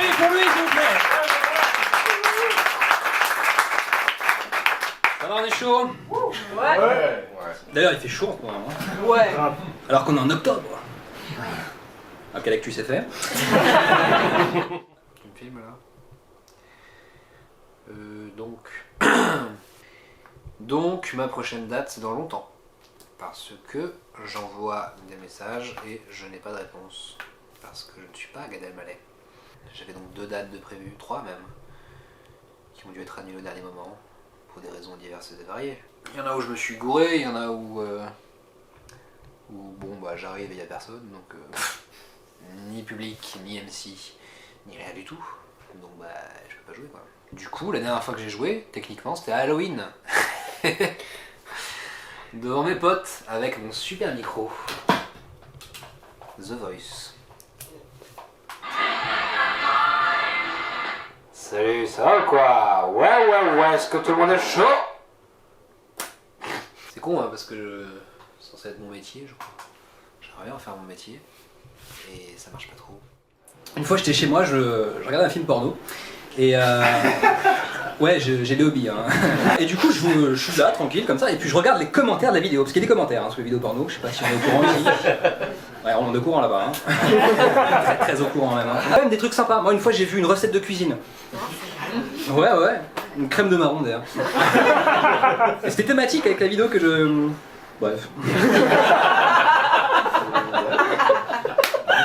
applaudissez pour lui, s'il vous plaît. Ça va, on est chaud? Ouais. D'ailleurs, il fait chaud en ce moment. Hein. Ouais. Alors qu'on est en octobre. Ah, quel actu c'est fait? Tu me filmes là? Donc ma prochaine date c'est dans longtemps. Parce que j'envoie des messages et je n'ai pas de réponse. Parce que je ne suis pas Gad Elmaleh. J'avais donc 2 dates de prévues, 3 même, qui ont dû être annulées au dernier moment, pour des raisons diverses et variées. Il y en a où je me suis gouré, il y en a où bon bah j'arrive et il n'y a personne, donc ni public, ni MC, ni rien du tout. Donc bah je peux pas jouer quoi. Du coup la dernière fois que j'ai joué, techniquement c'était à Halloween. Devant mes potes, avec mon super micro. The Voice. Salut, ça va quoi? Ouais, est-ce que tout le monde est chaud? C'est con hein, parce que c'est censé être mon métier, je crois. J'aimerais bien faire mon métier, et ça marche pas trop. Une fois j'étais chez moi, je regardais un film porno. Et ouais, j'ai des hobbies. Hein. Et du coup, je suis là, tranquille, comme ça, et puis je regarde les commentaires de la vidéo, parce qu'il y a des commentaires hein, sur les vidéos porno, je sais pas si on est au courant ici. Ouais, on est au courant là-bas. Hein. Très au courant même. Hein. Même des trucs sympas. Moi, une fois, j'ai vu une recette de cuisine. Ouais, une crème de marron d'ailleurs. Et c'était thématique avec la vidéo que je... Bref.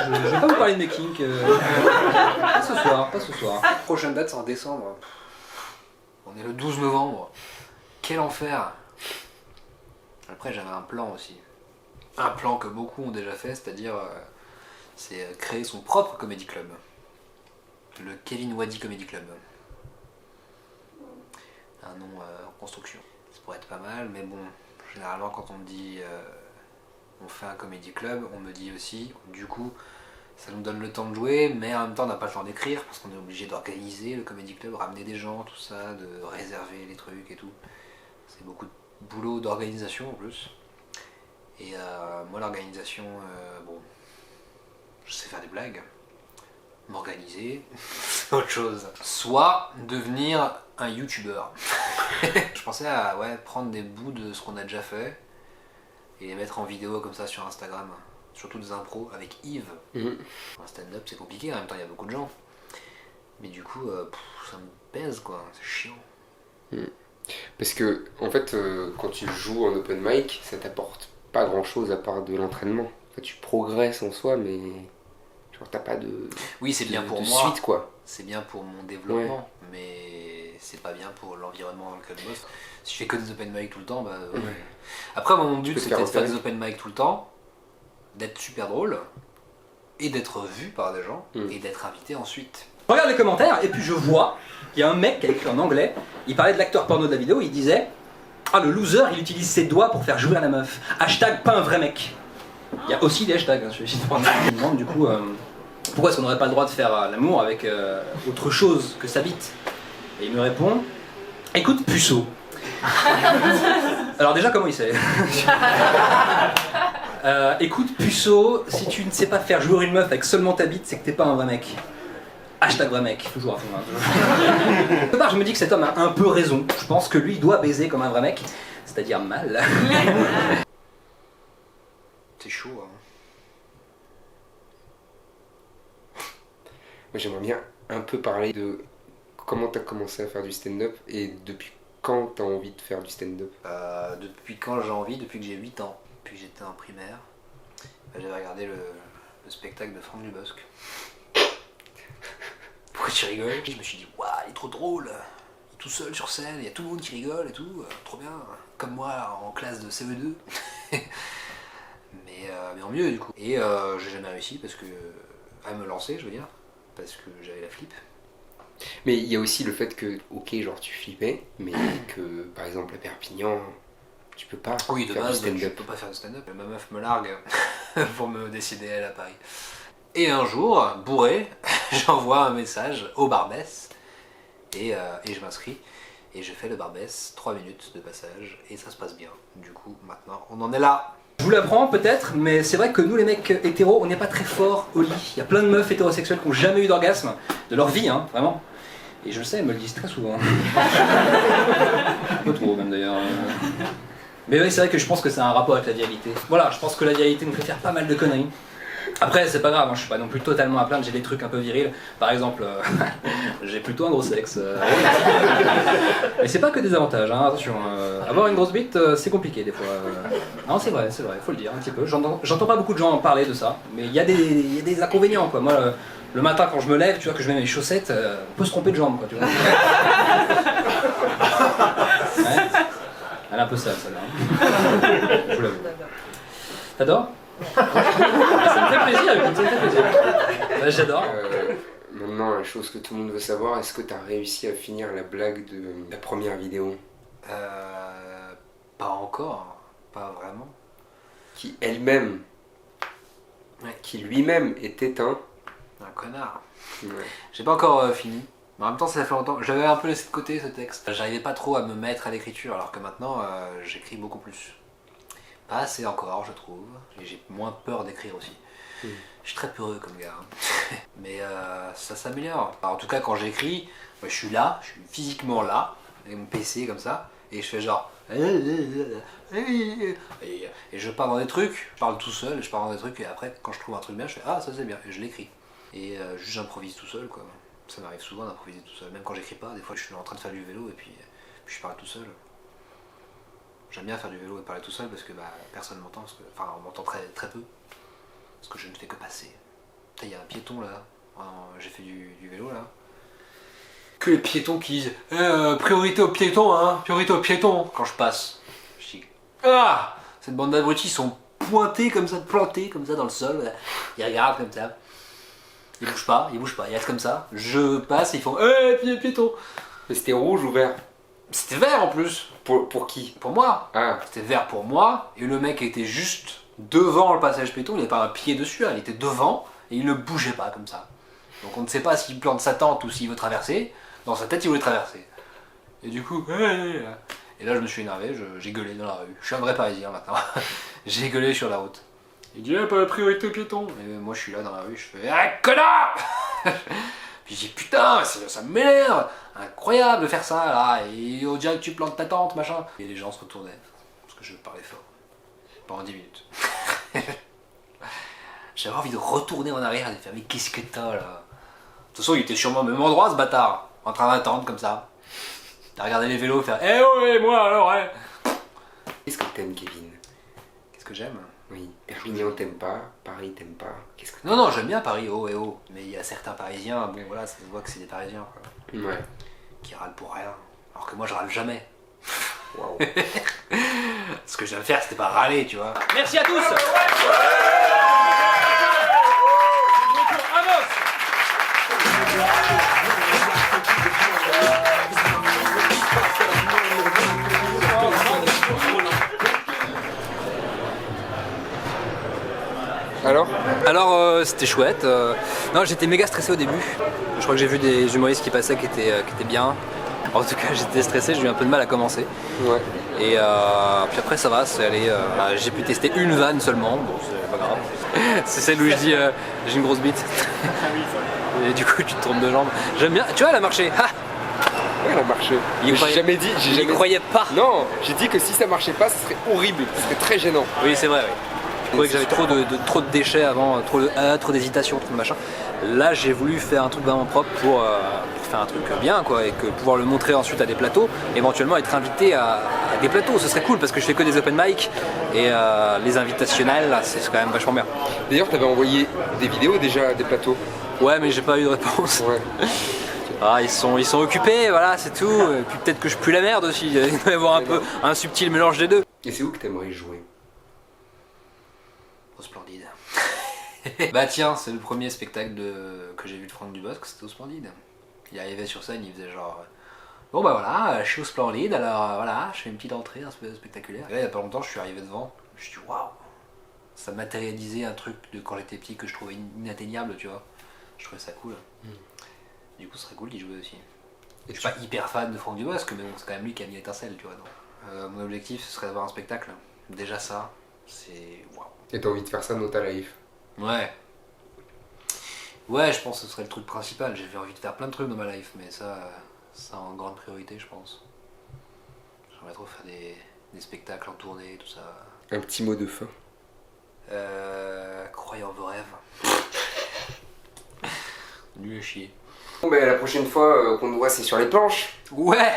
Je vais pas vous parler de mes kinks. Pas ce soir. Prochaine date c'est en décembre. On est le 12 novembre. Quel enfer. Après j'avais un plan aussi. Un plan que beaucoup ont déjà fait, c'est-à-dire c'est créer son propre comedy club. Le Kevin Wadi Comedy Club. Un nom en construction. Ça pourrait être pas mal, mais bon, généralement quand on me dit on fait un comedy club, on me dit aussi, du coup, ça nous donne le temps de jouer, mais en même temps on n'a pas le temps d'écrire, parce qu'on est obligé d'organiser le comedy club, ramener des gens, tout ça, de réserver les trucs et tout. C'est beaucoup de boulot d'organisation en plus. Et moi l'organisation, bon, je sais faire des blagues, m'organiser, c'est autre chose. Soit devenir un youtubeur. Je pensais à prendre des bouts de ce qu'on a déjà fait, et les mettre en vidéo comme ça sur Instagram. Surtout des impros avec Yves. Un stand-up c'est compliqué, en même temps il y a beaucoup de gens. Mais du coup, ça me pèse quoi, c'est chiant. Parce que, en fait, quand tu joues en open mic, ça t'apporte pas grand chose à part de l'entraînement. En fait, tu progresses en soi, mais genre t'as pas de. Oui, c'est bien pour de moi. Suite, quoi. C'est bien pour mon développement, mais c'est pas bien pour l'environnement dans lequel je bosse. Si je fais que des open mic tout le temps, bah. Ouais. Après, mon but c'était de faire des open mic tout le temps, d'être super drôle, et d'être vu par des gens, et d'être invité ensuite. Je regarde les commentaires, et puis je vois qu'il y a un mec qui a écrit en anglais, il parlait de l'acteur porno de la vidéo, il disait « Ah, le loser, il utilise ses doigts pour faire jouer à la meuf. Hashtag pas un vrai mec. » Il y a aussi des hashtags, hein, je me demande du coup, pourquoi est-ce qu'on n'aurait pas le droit de faire l'amour avec autre chose que sa bite? Et il me répond « Écoute, puceau. » Alors déjà, comment il sait? Écoute, puceau, si tu ne sais pas faire jouer une meuf avec seulement ta bite, c'est que t'es pas un vrai mec. Hashtag vrai mec, toujours à fond. Hein. Quelque part, je me dis que cet homme a un peu raison. Je pense que lui, il doit baiser comme un vrai mec, c'est-à-dire mal. C'est chaud, hein. Moi, j'aimerais bien un peu parler de comment t'as commencé à faire du stand-up et depuis quand t'as envie de faire du stand-up. Depuis quand j'ai envie? Depuis que j'ai 8 ans. Depuis que j'étais en primaire, j'avais regardé le spectacle de Franck Dubosc. Pourquoi tu rigoles? Je me suis dit, waouh, il est trop drôle. Il est tout seul sur scène, il y a tout le monde qui rigole et tout, trop bien. Comme moi en classe de CE2. mais en mieux du coup. Et j'ai jamais réussi parce que à me lancer, je veux dire, parce que j'avais la flip. Mais il y a aussi le fait que, ok, genre tu flippais, mais que par exemple à Perpignan, tu peux pas faire du stand-up. Je peux pas faire de stand-up. Ma meuf me largue pour me décider elle à Paris. Et un jour, bourré, j'envoie un message au Barbès et je m'inscris. Et je fais le Barbès, 3 minutes de passage, et ça se passe bien. Du coup, maintenant, on en est là. Je vous l'apprends peut-être, mais c'est vrai que nous les mecs hétéros, on n'est pas très forts au lit. Il y a plein de meufs hétérosexuelles qui n'ont jamais eu d'orgasme de leur vie, hein, vraiment. Et je le sais, elles me le disent très souvent. Un peu trop même d'ailleurs. Mais oui, c'est vrai que je pense que c'est un rapport avec la virilité. Voilà, je pense que la virilité nous fait faire pas mal de conneries. Après, c'est pas grave, hein, je suis pas non plus totalement à plaindre, j'ai des trucs un peu virils. Par exemple, j'ai plutôt un gros sexe. Mais c'est pas que des avantages, hein, attention. Avoir une grosse bite, c'est compliqué des fois. Non, c'est vrai, faut le dire un petit peu. J'entends pas beaucoup de gens en parler de ça, mais il y a des inconvénients, quoi. Moi, le matin quand je me lève, tu vois, que je mets mes chaussettes, on peut se tromper de jambe, quoi, tu vois. Ouais. Elle est un peu sale, celle-là. Je vous l'avoue. T'adores? Ça me fait plaisir, écoute, ça me fait plaisir. Bah, j'adore. Maintenant, la chose que tout le monde veut savoir, est-ce que tu as réussi à finir la blague de la première vidéo? Pas encore, pas vraiment. Qui elle-même, qui lui-même était un connard. Ouais. J'ai pas encore fini. Mais en même temps, ça fait longtemps. J'avais un peu laissé de côté ce texte. J'arrivais pas trop à me mettre à l'écriture, alors que maintenant, j'écris beaucoup plus. Pas assez encore, je trouve. Et j'ai moins peur d'écrire aussi. Je suis très peureux comme gars. Hein. Mais ça s'améliore. En tout cas, quand j'écris, je suis là, je suis physiquement là, avec mon PC comme ça, et je fais genre. Et je pars dans des trucs, je parle tout seul, je pars dans des trucs, et après, quand je trouve un truc bien, je fais ah, ça c'est bien, et je l'écris. Et juste j'improvise tout seul, quoi. Ça m'arrive souvent d'improviser tout seul. Même quand j'écris pas, des fois je suis en train de faire du vélo, et puis je parle tout seul. J'aime bien faire du vélo et parler tout seul parce que personne m'entend, enfin on m'entend très, très peu, parce que je ne fais que passer. Il y a un piéton là, j'ai fait du vélo là. Que les piétons qui disent priorité aux piétons, hein, priorité aux piétons. Quand je passe, je dis ah, cette bande d'abrutis sont pointés comme ça, plantés comme ça dans le sol, ils regardent comme ça. Ils bougent pas, ils restent comme ça. Je passe et ils font piéton. Mais c'était rouge ou vert? C'était vert en plus. Pour qui? Pour moi. Ah. C'était vert pour moi, et le mec était juste devant le passage piéton, il n'avait pas un pied dessus, hein, il était devant, et il ne bougeait pas comme ça. Donc on ne sait pas s'il plante sa tente ou s'il veut traverser. Dans sa tête, il voulait traverser. Et du coup, et là je me suis énervé, j'ai gueulé dans la rue. Je suis un vrai parisien maintenant. J'ai gueulé sur la route. Il dit pas priorité au piéton. Et moi je suis là dans la rue, je fais connard. Puis je dis putain, ça m'énerve, incroyable de faire ça là, et on dirait que tu plantes ta tente, machin. Et les gens se retournaient, parce que je parlais fort, pendant 10 minutes. J'avais envie de retourner en arrière et de faire mais qu'est-ce que t'as là? De toute façon il était sûrement au même endroit ce bâtard, en train d'attendre comme ça. Il a regardé les vélos et faire moi alors ouais. Qu'est-ce que t'aimes Kevin? Qu'est-ce que j'aime? Oui, Perpignan t'aimes pas, Paris t'aimes pas, qu'est-ce que Non, j'aime bien Paris, mais il y a certains Parisiens, bon voilà, ça se voit que c'est des Parisiens, quoi, ouais, qui râlent pour rien, alors que moi je râle jamais. waouh. Ce que je viens de faire, c'était pas râler, tu vois. Merci à tous. Alors c'était chouette. Non, j'étais méga stressé au début. Je crois que j'ai vu des humoristes qui passaient qui étaient bien. En tout cas, j'étais stressé, j'ai eu un peu de mal à commencer. Ouais. Et puis après, ça va, c'est allé. J'ai pu tester une vanne seulement, bon, c'est pas grave. C'est celle où je dis j'ai une grosse bite. Et du coup, tu te trompes de jambe. J'aime bien. Tu vois, elle a marché. Ah, Ouais, elle a marché. Il J'ai jamais dit. j'y croyais pas. Non, j'ai dit que si ça marchait pas, ce serait horrible, ce serait très gênant. Oui, c'est vrai. Oui. Je trouvais que j'avais trop de déchets avant, trop d'hésitation, trop de machin. Là, j'ai voulu faire un truc vraiment propre pour faire un truc bien, quoi, et que pouvoir le montrer ensuite à des plateaux, éventuellement être invité à des plateaux. Ce serait cool parce que je fais que des open mic et les invitationnels, là, c'est quand même vachement bien. D'ailleurs, t'avais envoyé des vidéos déjà à des plateaux. Ouais, mais j'ai pas eu de réponse. Ouais. Ah, ils sont occupés, voilà, c'est tout. Et puis peut-être que je pue la merde aussi. Il doit y avoir un peu un subtil mélange des deux. Et c'est où que t'aimerais jouer? Au Splendide. Bah tiens, c'est le premier spectacle que j'ai vu de Franck Dubosc, c'était au Splendide. Il arrivait sur scène, il faisait genre bon bah voilà, je suis au Splendide, alors voilà, je fais une petite entrée un peu spectaculaire. Et là, il y a pas longtemps, je suis arrivé devant, je me suis dit waouh, ça matérialisait un truc de quand j'étais petit que je trouvais inatteignable, tu vois. Je trouvais ça cool. Du coup, ce serait cool d'y jouer aussi. Je suis pas hyper fan de Franck Dubosc, mais bon, c'est quand même lui qui a mis l'étincelle, tu vois. Non mon objectif, ce serait d'avoir un spectacle. Déjà ça, C'est. Waouh. Et t'as envie de faire ça dans ta life? Ouais. Ouais, je pense que ce serait le truc principal. J'avais envie de faire plein de trucs dans ma life, mais ça en grande priorité, je pense. J'aimerais trop faire des spectacles en tournée, tout ça. Un petit mot de fin. Croyez en vos rêves. Nul à chier. Bon, bah, la prochaine fois qu'on nous voit, c'est sur les planches. Ouais.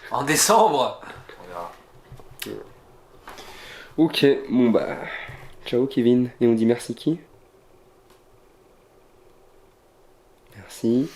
En décembre. On verra. Ok, bon bah. Ciao Kevin. Et on dit merci qui? Merci.